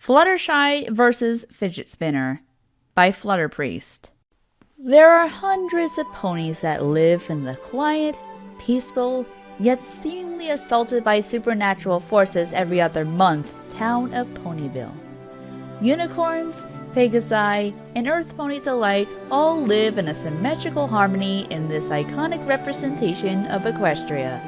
Fluttershy vs. Fidget Spinner by Flutterpriest. There are hundreds of ponies that live in the quiet, peaceful, yet seemingly assaulted by supernatural forces every other month town of Ponyville. Unicorns, Pegasi, and Earth ponies alike all live in a symmetrical harmony in this iconic representation of Equestria,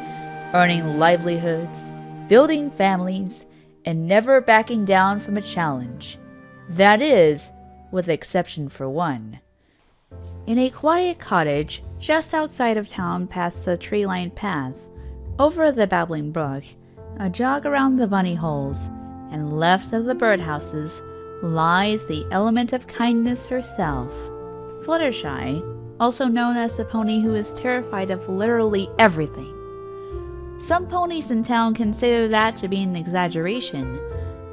earning livelihoods, building families, and never backing down from a challenge. That is, with exception for one. In a quiet cottage just outside of town past the tree-lined paths, over the babbling brook, a jog around the bunny holes, and left of the birdhouses, lies the element of kindness herself. Fluttershy, also known as the pony who is terrified of literally everything. Some ponies in town consider that to be an exaggeration,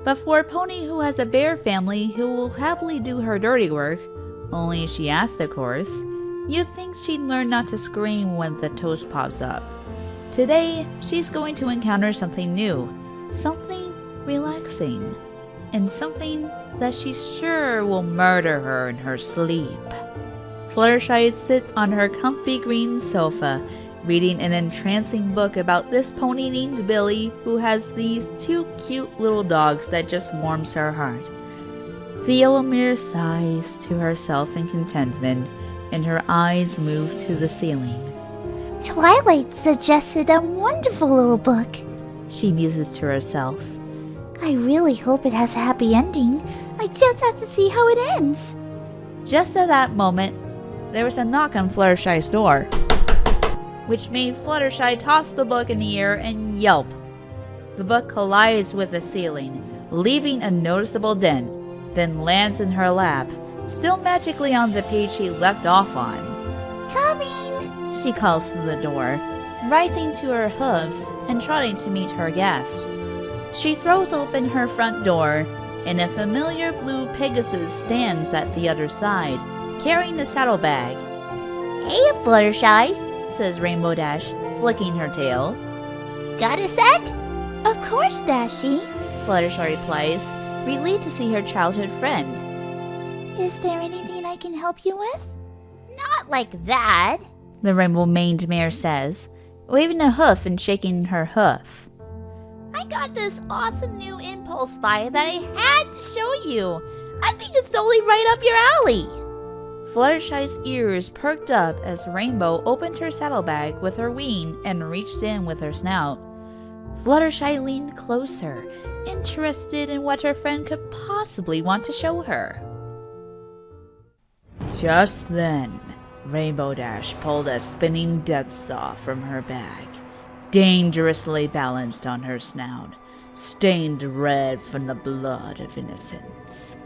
but for a pony who has a bear family who will happily do her dirty work, only she asks of course, you'd think she'd learn not to scream when the toast pops up. Today, she's going to encounter something new, something relaxing, and something that she's sure will murder her in her sleep. Fluttershy sits on her comfy green sofa, reading an entrancing book about this pony named Billy who has these two cute little dogs that just warms her heart. The yellow mirror sighs to herself in contentment, and her eyes move to the ceiling. Twilight suggested a wonderful little book, she muses to herself. I really hope it has a happy ending. I just have to see how it ends. Just at that moment, there was a knock on Fluttershy's door, which made Fluttershy toss the book in the air and yelp. The book collides with the ceiling, leaving a noticeable dent, then lands in her lap, still magically on the page she left off on. Coming, she calls through the door, rising to her hooves and trotting to meet her guest. She throws open her front door, and a familiar blue Pegasus stands at the other side, carrying a saddlebag. Hey, Fluttershy, says Rainbow Dash, flicking her tail. Got a sec? Of course, Dashy, Fluttershy replies, relieved to see her childhood friend. Is there anything I can help you with? Not like that, the rainbow-maned mare says, waving a hoof and shaking her hoof. I got this awesome new impulse buy that I had to show you. I think it's totally right up your alley. Fluttershy's ears perked up as Rainbow opened her saddlebag with her wing and reached in with her snout. Fluttershy leaned closer, interested in what her friend could possibly want to show her. Just then, Rainbow Dash pulled a spinning death saw from her bag, dangerously balanced on her snout, stained red from the blood of innocence.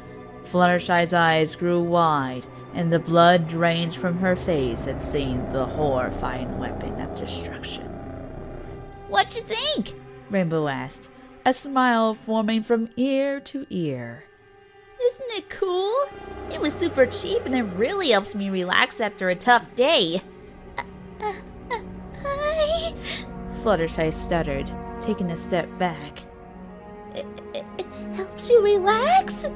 Fluttershy's eyes grew wide, and the blood drained from her face at seeing the horrifying weapon of destruction. What'd you think? Rainbow asked, a smile forming from ear to ear. Isn't it cool? It was super cheap and it really helps me relax after a tough day. Fluttershy stuttered, taking a step back. It helps you relax?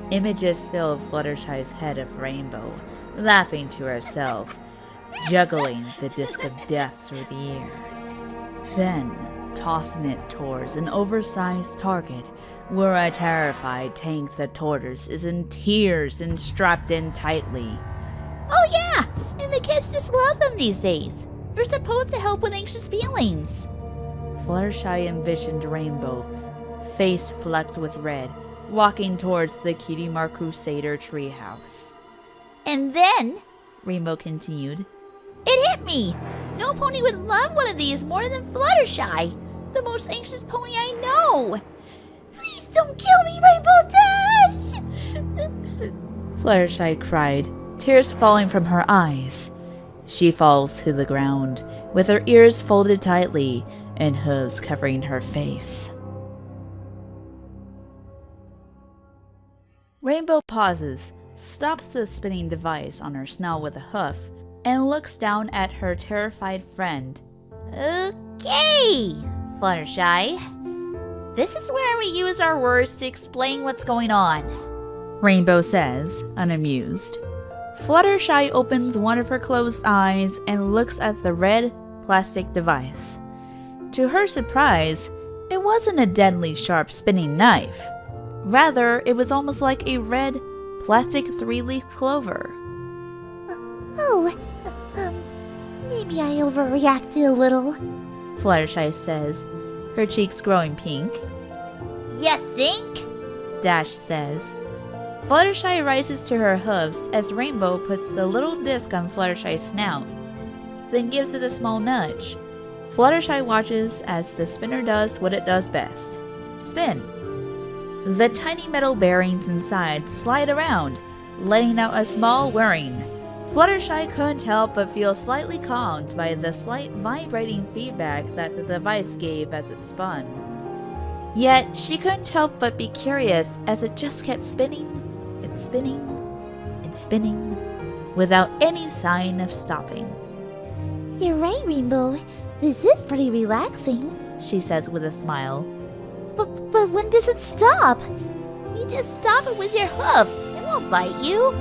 Images filled Fluttershy's head of Rainbow, laughing to herself, juggling the disc of death through the air. Then, tossing it towards an oversized target, where a terrified Tank the Tortoise is in tears and strapped in tightly. Oh yeah, and the kids just love them these days. They're supposed to help with anxious feelings. Fluttershy envisioned Rainbow, face flecked with red, walking towards the Cutie Mark Crusader treehouse. And then, Rainbow continued, it hit me! No pony would love one of these more than Fluttershy, the most anxious pony I know! Please don't kill me, Rainbow Dash! Fluttershy cried, tears falling from her eyes. She falls to the ground, with her ears folded tightly and hooves covering her face. Rainbow pauses, stops the spinning device on her snout with a hoof, and looks down at her terrified friend. Okay, Fluttershy. This is where we use our words to explain what's going on. Rainbow says, unamused. Fluttershy opens one of her closed eyes and looks at the red plastic device. To her surprise, it wasn't a deadly sharp spinning knife. Rather, it was almost like a red plastic 3-leaf clover. Maybe I overreacted a little. Fluttershy says, her cheeks growing pink. Ya think? Dash says. Fluttershy rises to her hooves as Rainbow puts the little disc on Fluttershy's snout, then gives it a small nudge. Fluttershy watches as the spinner does what it does best: spin. The tiny metal bearings inside slide around, letting out a small whirring. Fluttershy couldn't help but feel slightly calmed by the slight vibrating feedback that the device gave as it spun. Yet she couldn't help but be curious as it just kept spinning and spinning and spinning without any sign of stopping. You're right, Rainbow. This is pretty relaxing, she says with a smile. But when does it stop? You just stop it with your hoof. It won't bite you.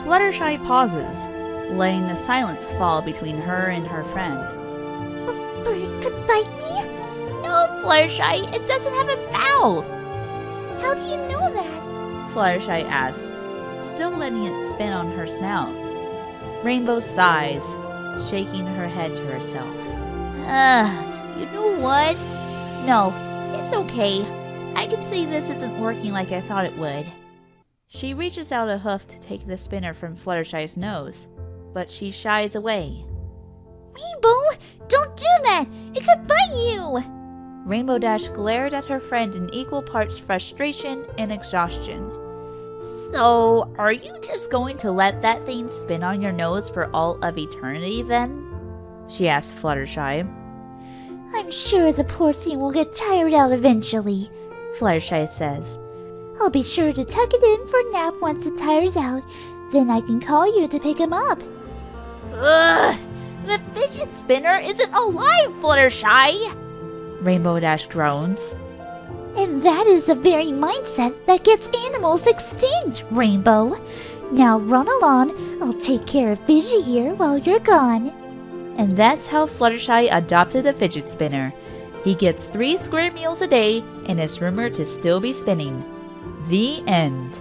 Fluttershy pauses, letting the silence fall between her and her friend. But it could bite me? No, Fluttershy, it doesn't have a mouth. How do you know that? Fluttershy asks, still letting it spin on her snout. Rainbow sighs, shaking her head to herself. You know what? No, it's okay. I can see this isn't working like I thought it would. She reaches out a hoof to take the spinner from Fluttershy's nose, but she shies away. Rainbow, don't do that! It could bite you! Rainbow Dash glared at her friend in equal parts frustration and exhaustion. So, are you just going to let that thing spin on your nose for all of eternity then? She asked Fluttershy. I'm sure the poor thing will get tired out eventually, Fluttershy says. I'll be sure to tuck it in for a nap once it tires out. Then I can call you to pick him up. Ugh! The fidget spinner isn't alive, Fluttershy! Rainbow Dash groans. And that is the very mindset that gets animals extinct, Rainbow. Now run along. I'll take care of Fidget here while you're gone. And that's how Fluttershy adopted a fidget spinner. He gets 3 square meals a day and is rumored to still be spinning. The end.